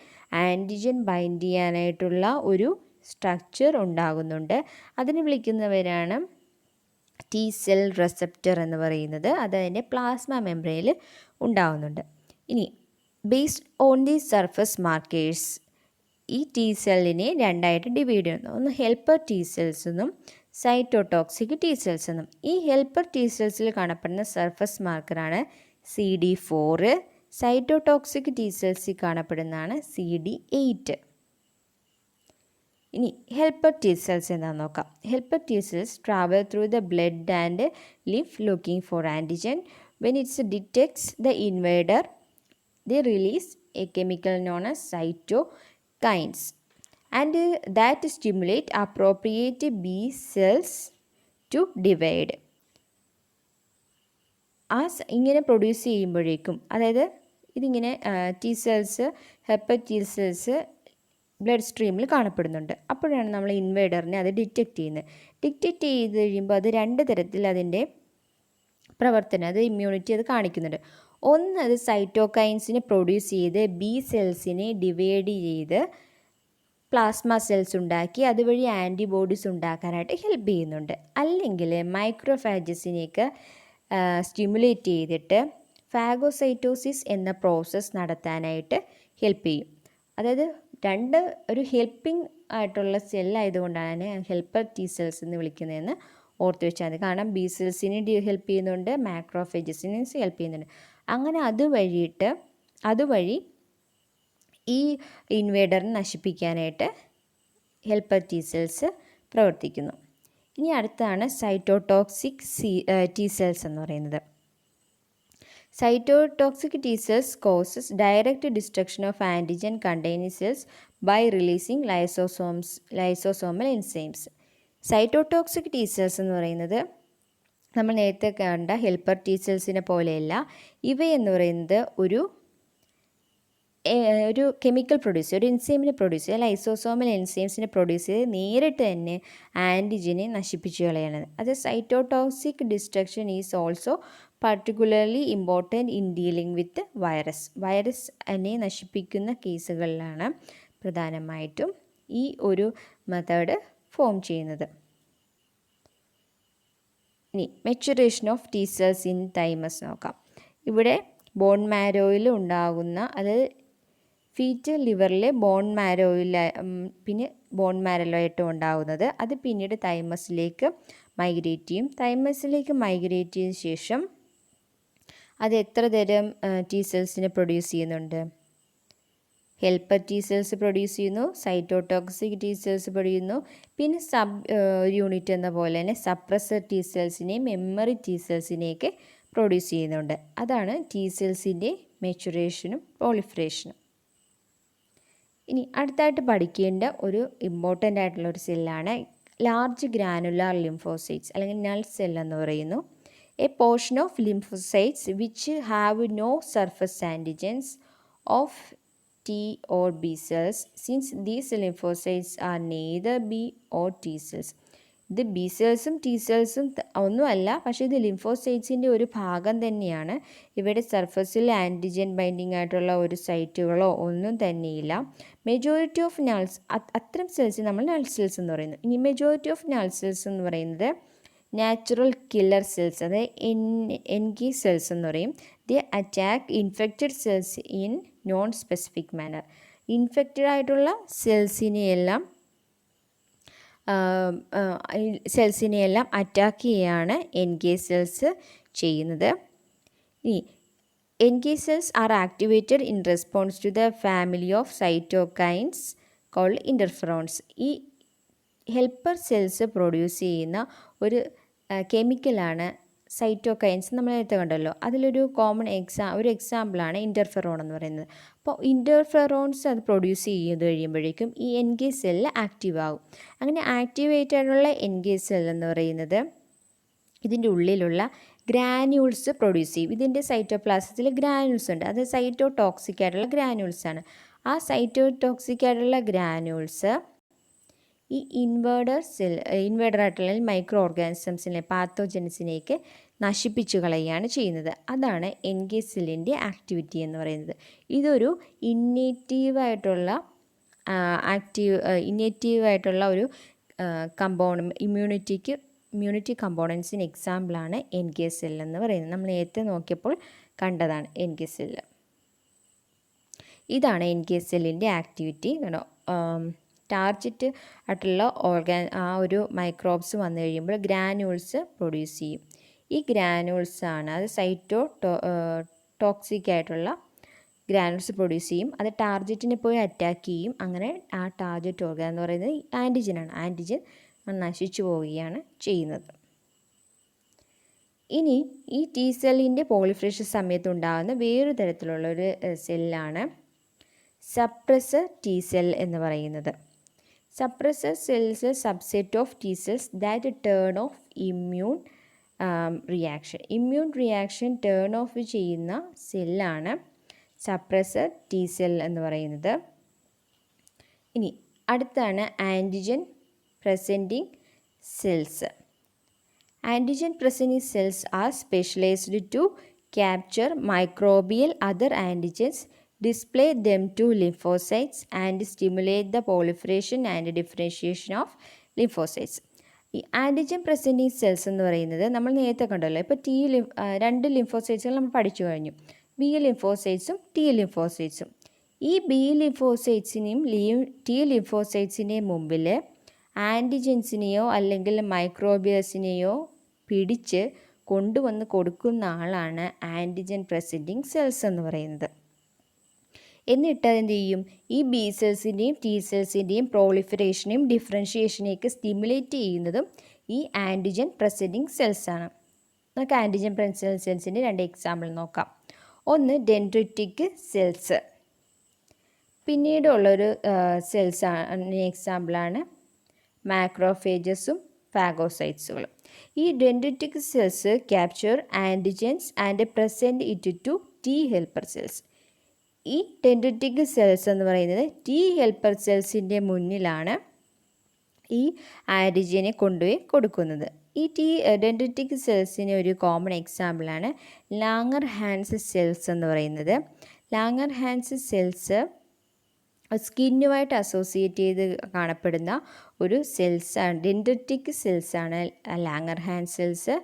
antigen bind ചെയ്യാനായിട്ടുള്ള ഒരു സ്ട്രക്ചർ ഉണ്ടാകുന്നുണ്ട്. അതിനെ വിളിക്കുന്നവരാണ് ടി സെൽ റിസപ്റ്റർ എന്ന് പറയുന്നത്. അതതിൻ്റെ പ്ലാസ്മ മെംബ്രെയിനിൽ ഉണ്ടാകുന്നുണ്ട്. ഇനി based on the surface markers ഈ ടി സെല്ലിനെ 2ആയിട്ട് ഡിവൈഡ് ചെയ്യുന്നു. ഒന്ന് ഹെൽപ്പർ ടി സെൽസ് എന്നും സൈറ്റോടോക്സിക് ടി സെൽസ് എന്നും. ഈ ഹെൽപ്പർ ടി സെൽസിൽ കാണപ്പെടുന്ന സർഫസ് മാർക്കറാണ് CD4. സൈറ്റോടോക്സിക് ടി സെൽസിൽ കാണപ്പെടുന്നതാണ് CD8. ഇനി ഹെൽപ്പർ ടി സെൽസ് എന്താണെന്ന് നോക്കാം. Helper T cells travel through the blood and live looking for antigen. When it's detects the invader they release a chemical known as cytokines and that stimulate appropriate B cells to divide. ഇങ്ങനെ produce ചെയ്യുമ്പോഴേക്കും, അതായത് ഇതിങ്ങനെ T cells helper T cells blood സ്ട്രീമിൽ കാണപ്പെടുന്നുണ്ട്. അപ്പോഴാണ് നമ്മൾ ഇൻവേഡറിനെ അത് detect ചെയ്യുന്നത്. ഡിറ്റക്റ്റ് ചെയ്ത് കഴിയുമ്പോൾ അത് 2 തരത്തിൽ അതിൻ്റെ പ്രവർത്തനം, അത് ഇമ്മ്യൂണിറ്റി അത് കാണിക്കുന്നുണ്ട്. ഒന്ന്, അത് സൈറ്റോകൈൻസിനെ പ്രൊഡ്യൂസ് ചെയ്ത് ബി സെൽസിനെ ഡിവൈഡ് ചെയ്ത് പ്ലാസ്മ സെൽസ് ഉണ്ടാക്കി അതുവഴി ആൻറ്റിബോഡീസ് ഉണ്ടാക്കാനായിട്ട് ഹെൽപ്പ് ചെയ്യുന്നുണ്ട്. അല്ലെങ്കിൽ മൈക്രോഫാഗസിനെയൊക്കെ സ്റ്റിമുലേറ്റ് ചെയ്തിട്ട് ഫാഗോസൈറ്റോസിസ് എന്ന പ്രോസസ്സ് നടത്താനായിട്ട് ഹെൽപ്പ് ചെയ്യും. അതായത് ഒരു ഹെൽപ്പിംഗ് ആയിട്ടുള്ള സെല്ലായതുകൊണ്ടാണ് ഹെൽപ്പർ ടി സെൽസ് എന്ന് വിളിക്കുന്നതെന്ന് ഓർത്ത് വെച്ചാൽ മതി. കാരണം ബി സെൽസിനെ ഹെൽപ്പ് ചെയ്യുന്നുണ്ട്, മാക്രോഫേജസിനെ ഹെൽപ്പ് ചെയ്യുന്നുണ്ട്. അങ്ങനെ അതുവഴി ഈ ഇൻവേഡറിനെ നശിപ്പിക്കാനായിട്ട് ഹെൽപ്പർ ടി സെൽസ് പ്രവർത്തിക്കുന്നു. ഇനി അടുത്താണ് സൈറ്റോടോക്സിക് ടി സെൽസ് എന്ന് പറയുന്നത്. Cytotoxic T cells causes direct destruction of antigen containing cells by releasing lysosomal enzymes. Cytotoxic T cells എന്ന് പറയുന്നത് നമ്മൾ നേരത്തെ കണ്ട ഹെൽപ്പർ ടി സെൽസിനെ പോലെയല്ല. ഇവയെന്ന് പറയുന്നത് ഒരു കെമിക്കൽ പ്രൊഡ്യൂസ്, ഒരു എൻസൈമിനെ പ്രൊഡ്യൂസ് ചെയ്യുക, ലൈസോസോമൽ എൻസൈംസിനെ പ്രൊഡ്യൂസ് ചെയ്ത് നേരിട്ട് തന്നെ ആൻറ്റിജനെ നശിപ്പിച്ചു കളയാണ്. അത് cytotoxic destruction is also particularly important in dealing with വൈറസിനെ നശിപ്പിക്കുന്ന കേസുകളിലാണ് പ്രധാനമായിട്ടും ഈ ഒരു മെത്തേഡ് ഫോം ചെയ്യുന്നത്. ഇനി maturation of T cells in thymus നോക്കാം. ഇവിടെ ബോൺ മാരോയിൽ ഉണ്ടാകുന്ന, അതായത് ഫീറ്റൽ ലിവറിലെ ബോൺ മാരോയിലായിട്ടും ഉണ്ടാകുന്നത്, അത് പിന്നീട് തൈമസിലേക്ക് മൈഗ്രേറ്റ് ചെയ്യും. തൈമസിലേക്ക് മൈഗ്രേറ്റ് ചെയ്ത ശേഷം അത് എത്ര തരം ടി സെൽസിനെ പ്രൊഡ്യൂസ് ചെയ്യുന്നുണ്ട്? ഹെൽപ്പർ ടി സെൽസ് പ്രൊഡ്യൂസ് ചെയ്യുന്നു, സൈറ്റോടോക്സിക് ടി സെൽസ് പ്രൊഡ്യൂസ്, പിന്നെ യൂണിറ്റ് എന്ന പോലെ തന്നെ സപ്രസർ ടി സെൽസിനെയും മെമ്മറി ടി സെൽസിനെയൊക്കെ പ്രൊഡ്യൂസ് ചെയ്യുന്നുണ്ട്. അതാണ് ടി സെൽസിൻ്റെ മെച്ചുറേഷനും പ്രോളിഫറേഷനും. ഇനി അടുത്തായിട്ട് പഠിക്കേണ്ട ഒരു ഇമ്പോർട്ടൻ്റ് ആയിട്ടുള്ള ഒരു സെല്ലാണ് ലാർജ് ഗ്രാനുലാർ ലിംഫോസൈറ്റ്സ് അല്ലെങ്കിൽ നൾ സെൽ എന്ന് പറയുന്നു. A portion of lymphocytes which have no surface antigens of T or B cells, since these lymphocytes are neither B or T cells. ഇത് ബി സെൽസും ടി സെൽസും ഒന്നുമല്ല, പക്ഷേ ഇത് ലിംഫോസൈറ്റ്സിൻ്റെ ഒരു ഭാഗം തന്നെയാണ്. ഇവിടെ സർഫസിൽ ആൻറ്റിജൻ ബൈൻഡിങ് ആയിട്ടുള്ള ഒരു സൈറ്റുകളോ ഒന്നും തന്നെയില്ല. മെജോറിറ്റി ഓഫ് നൾസ്, അത്തരം സെൽസ് നമ്മൾ നൾ സെൽസ് എന്ന് പറയുന്നു. ഇനി മെജോറിറ്റി ഓഫ് നൾ സെൽസ് എന്ന് പറയുന്നത് നാച്ചുറൽ കില്ലർ സെൽസ്, അതായത് NK സെൽസ് എന്ന് പറയും. They attack infected cells in non specific manner. Infected ആയിട്ടുള്ള സെൽസിനെയെല്ലാം അറ്റാക്ക് ചെയ്യുകയാണ് NK സെൽസ് ചെയ്യുന്നത്. ഇനി NK cells are activated in response to the family of cytokines called interferons. ഈ ഹെൽപ്പർ സെൽസ് പ്രൊഡ്യൂസ് ചെയ്യുന്ന ഒരു കെമിക്കലാണ് സൈറ്റോകൈൻസ്. നമ്മൾ നേരത്തെ കണ്ടല്ലോ, അതിലൊരു ഒരു എക്സാമ്പിളാണ് ഇൻ്റർഫെറോൺ എന്ന് പറയുന്നത്. അപ്പോൾ ഇൻ്റർഫെറോൺസ് അത് പ്രൊഡ്യൂസ് ചെയ്ത് കഴിയുമ്പോഴേക്കും ഈ NK സെല്ല് ആക്റ്റീവ് ആകും. അങ്ങനെ ആക്ടിവേറ്റ് ആയിട്ടുള്ള NK സെൽ എന്ന് പറയുന്നത് ഇതിൻ്റെ ഉള്ളിലുള്ള ഗ്രാന്യൂൾസ് പ്രൊഡ്യൂസ് ചെയ്യും. ഇതിൻ്റെ സൈറ്റോപ്ലാസത്തിൽ ഗ്രാന്യൂൾസ് ഉണ്ട്, അത് സൈറ്റോടോക്സിക് ആയിട്ടുള്ള ഗ്രാന്യൂൾസാണ്. ആ സൈറ്റോടോക്സിക് ആയിട്ടുള്ള ഗ്രാന്യൂൾസ് ഈ ഇൻവേർഡർ ആയിട്ടുള്ള മൈക്രോ ഓർഗാനിസംസിനെ, പാത്തോജൻസിനെയൊക്കെ നശിപ്പിച്ചു കളയുകയാണ് ചെയ്യുന്നത്. അതാണ് NK സെല്ലിൻ്റെ ആക്ടിവിറ്റി എന്ന് പറയുന്നത്. ഇതൊരു ഇന്നേറ്റീവായിട്ടുള്ള ഒരു ഇമ്മ്യൂണിറ്റി കമ്പോണൻസിന് എക്സാമ്പിളാണ് NK സെൽ എന്ന് പറയുന്നത്. നമ്മൾ നേരത്തെ നോക്കിയപ്പോൾ കണ്ടതാണ് NK സെല്ല്. ഇതാണ് NK സെല്ലിൻ്റെ ആക്ടിവിറ്റി. ടാർജറ്റ് ആയിട്ടുള്ള ഒരു മൈക്രോബ്സ് വന്നു കഴിയുമ്പോൾ ഗ്രാന്യൂൾസ് പ്രൊഡ്യൂസ് ചെയ്യും. ഈ ഗ്രാന്യൂൾസാണ് അത് ടോക്സിക് ആയിട്ടുള്ള ഗ്രാനുൾസ് പ്രൊഡ്യൂസ് ചെയ്യും. അത് ടാർജറ്റിനെ പോയി അറ്റാക്ക് ചെയ്യും. അങ്ങനെ ആ ടാർജറ്റ് ഓർഗൻ എന്ന് പറയുന്നത് ആൻറ്റിജനാണ്. ആൻറ്റിജൻ നശിച്ചു പോവുകയാണ് ചെയ്യുന്നത്. ഇനി ഈ T സെല്ലിൻ്റെ പോളിഫറേഷൻ സമയത്തുണ്ടാകുന്ന വേറൊരു തരത്തിലുള്ളൊരു സെല്ലാണ് സപ്രസർ T സെൽ എന്ന് പറയുന്നത്. Suppressor cells subset of T cells that turn off immune reaction turn off ചെയ്യുന്ന സെല്ലാണ് സപ്രസർ T സെൽ എന്ന് പറയുന്നത്. ഇനി അടുത്താണ് antigen presenting cells. Antigen presenting cells are specialised to capture microbial other antigens, display them to lymphocytes and stimulate the proliferation and differentiation of lymphocytes. ഈ antigen presenting cells എന്ന് പറയുന്നത് നമ്മൾ നേരത്തെ കണ്ടല്ലോ. ഇപ്പോൾ രണ്ട് ലിംഫോസൈറ്റ്സുകൾ നമ്മൾ പഠിച്ചു കഴിഞ്ഞു, B ലിംഫോസൈറ്റ്സും T ലിംഫോസൈറ്റ്സും. ഈ B ലിംഫോസൈറ്റ്സിനെയും T ലിംഫോസൈറ്റ്സിനെയും മുമ്പിൽ ആൻറ്റിജൻസിനെയോ അല്ലെങ്കിൽ മൈക്രോബിയസിനെയോ പിടിച്ച് കൊണ്ടുവന്ന് കൊടുക്കുന്ന ആളാണ് ആൻറ്റിജൻ പ്രസൻറ്റിംഗ് സെൽസ് എന്ന് പറയുന്നത്. എന്നിട്ട് അതെന്ത് ചെയ്യും? ഈ B സെൽസിൻ്റെയും T സെൽസിൻ്റെയും പ്രോളിഫറേഷനെയും ഡിഫറൻഷിയേഷനെയൊക്കെ സ്റ്റിമുലേറ്റ് ചെയ്യുന്നതും ഈ ആൻറ്റിജൻ പ്രസൻറ്റിംഗ് സെൽസാണ്. നമുക്ക് ആൻറ്റിജൻ പ്രസൻറ്റിംഗ് സെൽസിൻ്റെ രണ്ട് എക്സാമ്പിൾ നോക്കാം. ഒന്ന് ഡെൻഡ്രിറ്റിക് സെൽസ്. പിന്നീടുള്ളൊരു എക്സാമ്പിളാണ് മാക്രോഫേജസും ഫാഗോസൈറ്റ്സുകളും. ഈ dendritic cells capture antigens and present it to T helper cells. ഈ ഡെൻഡ്രിറ്റിക് സെൽസ് എന്ന് പറയുന്നത് T ഹെൽപ്പർ സെൽസിൻ്റെ മുന്നിലാണ് ഈ ആൻറ്റിജനെ കൊണ്ടുപോയി കൊടുക്കുന്നത്. ഈ ഡെൻഡ്രിറ്റിക് സെൽസിന് ഒരു കോമൺ എക്സാമ്പിളാണ് ലാംഗർഹാൻസ് സെൽസ് എന്ന് പറയുന്നത്. ലാംഗർഹാൻസ് സെൽസ് സ്കിന്നുമായിട്ട് അസോസിയേറ്റ് ചെയ്ത് കാണപ്പെടുന്ന ഒരു സെൽസാണ്, ഡെൻഡ്രിറ്റിക് സെൽസാണ് ലാംഗർഹാൻസ് സെൽസ്.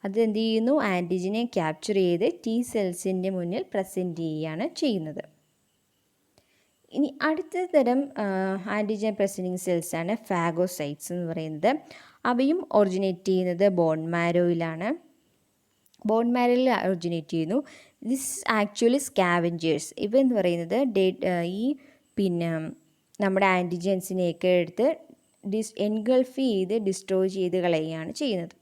അത് എന്ത് ചെയ്യുന്നു? ആൻറ്റിജനെ ക്യാപ്ചർ ചെയ്ത് T സെൽസിൻ്റെ മുന്നിൽ പ്രസൻറ്റ് ചെയ്യുകയാണ് ചെയ്യുന്നത്. ഇനി അടുത്ത തരം ആൻറ്റിജൻ പ്രസൻറ്റിംഗ് സെൽസാണ് ഫാഗോസൈറ്റ്സ് എന്ന് പറയുന്നത്. അവയും ഒറിജിനേറ്റ് ചെയ്യുന്നത് ബോൺ മാരോയിലാണ്. ബോൺ മാരോയിൽ ഒറിജിനേറ്റ് ചെയ്യുന്നു. This actually scavengers. ഇവ എന്ന് പറയുന്നത് നമ്മുടെ ആൻറ്റിജൻസിനെയൊക്കെ എടുത്ത് എൻഗൾഫ് ചെയ്ത് ഡിസ്ട്രോയ് ചെയ്ത് കളയുകയാണ് ചെയ്യുന്നത്.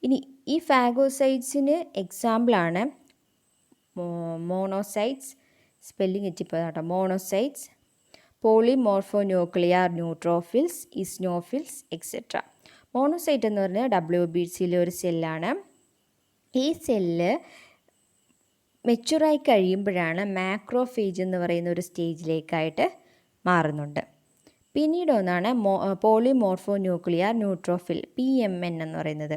ഇനി ഈ ഫാഗോസൈറ്റ്സിന് എക്സാമ്പിളാണ് മോണോസൈറ്റ്സ്, സ്പെല്ലിംഗ് എത്തിപ്പോയതാട്ടോ. Monocytes, polymorphonuclear neutrophils, eosinophils etcetera. Monocyte എന്ന് പറഞ്ഞാൽ WBCയിലെ ഒരു സെല്ലാണ്. ഈ സെല്ല് മെച്ചുറായി കഴിയുമ്പോഴാണ് മാക്രോഫേജ് എന്ന് പറയുന്ന ഒരു സ്റ്റേജിലേക്കായിട്ട് മാറുന്നുണ്ട്. പിന്നീട് ഒന്നാണ് പോളിമോർഫോന്യൂക്ലിയർ ന്യൂട്രോഫിൽ, PMN എന്ന് പറയുന്നത്.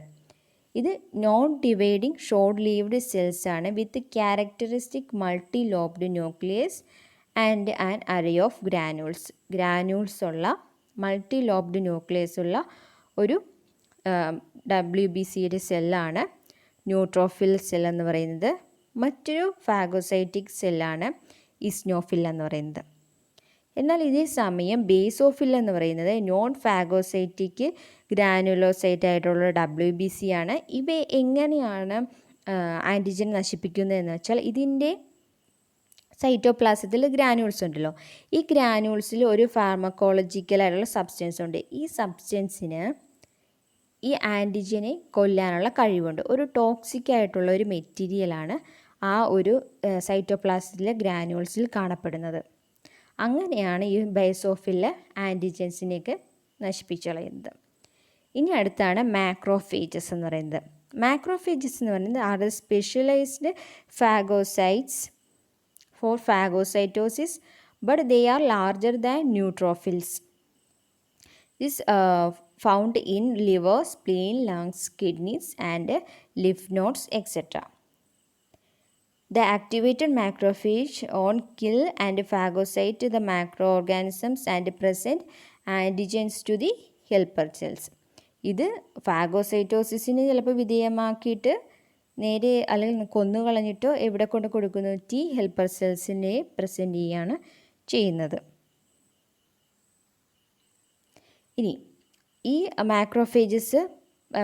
ഇത് non dividing short lived cells ആണ് with characteristic multi lobed nucleus and an array of granules ഉള്ള മൾട്ടി ലോബ്ഡ് ന്യൂക്ലിയസ് ഉള്ള ഒരു WBCയുടെ സെല്ലാണ് ന്യൂട്രോഫിൽ സെൽ എന്ന് പറയുന്നത്. മറ്റൊരു ഫാഗോസൈറ്റിക് സെല്ലാണ് ഇസ്നോഫിൽ എന്ന് പറയുന്നത്. എന്നാൽ ഇതേ സമയം ബേസോഫിൽ എന്ന് പറയുന്നത് നോൺ ഫാഗോസൈറ്റിക് ഗ്രാനുലോസൈറ്റ് ആയിട്ടുള്ള WBC ആണ്. ഇവ എങ്ങനെയാണ് ആൻറ്റിജൻ നശിപ്പിക്കുന്നതെന്ന് വെച്ചാൽ ഇതിൻ്റെ സൈറ്റോപ്ലാസത്തിൽ ഗ്രാനുൾസ് ഉണ്ടല്ലോ. ഈ ഗ്രാനുൾസിൽ ഒരു ഫാർമക്കോളജിക്കലായിട്ടുള്ള സബ്സ്റ്റൻസ് ഉണ്ട്. ഈ സബ്സ്റ്റൻസിന് ഈ ആൻറ്റിജനെ കൊല്ലാനുള്ള കഴിവുണ്ട്. ഒരു ടോക്സിക് ആയിട്ടുള്ള ഒരു മെറ്റീരിയലാണ് ആ ഒരു സൈറ്റോപ്ലാസത്തിലെ ഗ്രാനുൾസിൽ കാണപ്പെടുന്നത്. അങ്ങനെയാണ് ഈ ബേസോഫിലെ ആൻറ്റിജൻസിനെയൊക്കെ നശിപ്പിച്ചു കളയുന്നത്. ഇനി അടുത്താണ് മാക്രോഫേജസ് എന്ന് പറയുന്നത്. മാക്രോഫേജസ് എന്ന് പറയുന്നത് are the specialised phagocytes for phagocytosis but they are larger than neutrophils. This found in liver, spleen, lungs, kidneys and lymph nodes etc. The activated macrophage on kill and phagocyte the macroorganisms and present antigens to the helper cells. ഇത് ഫാഗോസൈറ്റോസിസിന് ചിലപ്പോൾ വിധേയമാക്കിയിട്ട് നേരെ അല്ലെങ്കിൽ കൊന്നുകളഞ്ഞിട്ടോ എവിടെ കൊണ്ട് കൊടുക്കുന്നു, T helper സെൽസിനെ present ചെയ്യുകയാണ് ചെയ്യുന്നത്. ഇനി ഈ മാക്രോഫേജസ്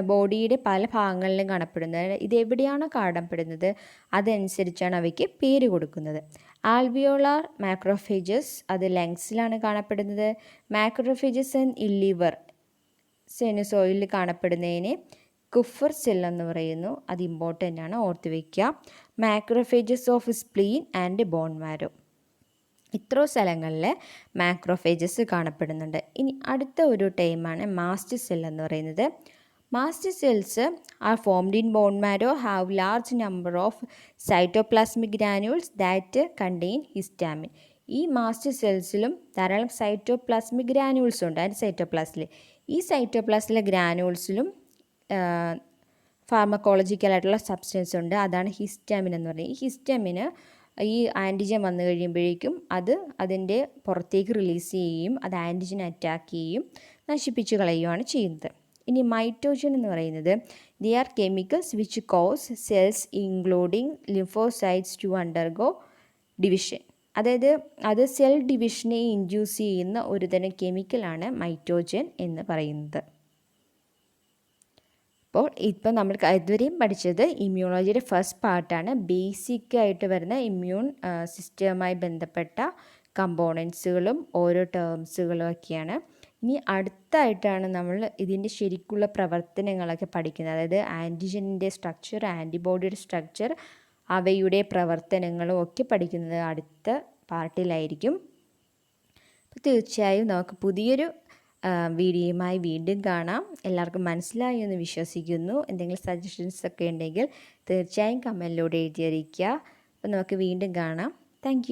ബോഡിയുടെ പല ഭാഗങ്ങളിലും കാണപ്പെടുന്നത്. ഇതെവിടെയാണോ കാണപ്പെടുന്നത് അതനുസരിച്ചാണ് അവയ്ക്ക് പേര് കൊടുക്കുന്നത്. ആൽവിയോളാർ മാക്രോഫേജസ് അത് ലങ്സിലാണ് കാണപ്പെടുന്നത്. മാക്രോഫേജസ് ഇൻ ലിവർ, സെനുസോയിലിൽ കാണപ്പെടുന്നതിനെ കുഫർ സെൽ എന്ന് പറയുന്നു. അത് ഇമ്പോർട്ടൻ്റ് ആണ്, ഓർത്ത് വയ്ക്കുക. Macrophages of spleen and bone marrow, ഇത്ര സ്ഥലങ്ങളിൽ മാക്രോഫേജസ് കാണപ്പെടുന്നുണ്ട്. ഇനി അടുത്ത ഒരു ടൈമാണ് മാസ്റ്റ് സെൽ എന്ന് പറയുന്നത്. Mast cells are formed in bone marrow, have large number of cytoplasmic granules that contain histamine. ഈ മാസ്റ്റ് സെൽസിലും ധാരാളം സൈറ്റോപ്ലാസ്മിക് ഗ്രാനുൾസ് ഉണ്ട്. അതിൻ്റെ സൈറ്റോപ്ലാസ്റ്റിൽ ഈ സൈറ്റോപ്ലാസ്റ്റിലെ ഗ്രാനുൾസിലും ഫാർമക്കോളജിക്കലായിട്ടുള്ള സബ്സ്റ്റൻസ് ഉണ്ട്. അതാണ് ഹിസ്റ്റാമിൻ എന്ന് പറയുന്നത്. ഈ ഹിസ്റ്റാമിന് ഈ ആൻറ്റിജൻ വന്നു കഴിയുമ്പോഴേക്കും അത് അതിൻ്റെ പുറത്തേക്ക് റിലീസ് ചെയ്യുകയും അത് ആൻറ്റിജൻ അറ്റാക്ക് ചെയ്യുകയും നശിപ്പിച്ച് കളയുകയാണ് ചെയ്യുന്നത്. ഇനി മൈറ്റോജൻ എന്ന് പറയുന്നത് they are chemicals which cause cells including lymphocytes to undergo division. അതായത് അത് സെൽ ഡിവിഷനെ ഇൻഡ്യൂസ് ചെയ്യുന്ന ഒരു തരം കെമിക്കലാണ് മൈറ്റോജൻ എന്ന് പറയുന്നത്. അപ്പോൾ ഇപ്പം നമ്മൾ ഇതുവരെയും പഠിച്ചത് ഇമ്മ്യൂണോളജിയുടെ ഫസ്റ്റ് പാർട്ടാണ്. ബേസിക്കായിട്ട് വരുന്ന ഇമ്മ്യൂൺ സിസ്റ്റവുമായി ബന്ധപ്പെട്ട കമ്പോണൻസുകളും ഓരോ ടേംസുകളും ഒക്കെയാണ്. ഇനി അടുത്തായിട്ടാണ് നമ്മൾ ഇതിൻ്റെ ശരിക്കുള്ള പ്രവർത്തനങ്ങളൊക്കെ പഠിക്കുന്നത്. അതായത് ആൻറ്റിജനിൻ്റെ സ്ട്രക്ചർ, ആൻറ്റിബോഡിയുടെ സ്ട്രക്ചർ, അവയുടെ പ്രവർത്തനങ്ങളും ഒക്കെ പഠിക്കുന്നത് അടുത്ത പാർട്ടിലായിരിക്കും. അപ്പോൾ തീർച്ചയായും നമുക്ക് പുതിയൊരു വീഡിയോയുമായി വീണ്ടും കാണാം. എല്ലാവർക്കും മനസ്സിലായി എന്ന് വിശ്വസിക്കുന്നു. എന്തെങ്കിലും സജഷൻസ് ഒക്കെ ഉണ്ടെങ്കിൽ തീർച്ചയായും കമൻറ്റിലൂടെ എഴുതി അറിയിക്കുക. അപ്പോൾ നമുക്ക് വീണ്ടും കാണാം. താങ്ക്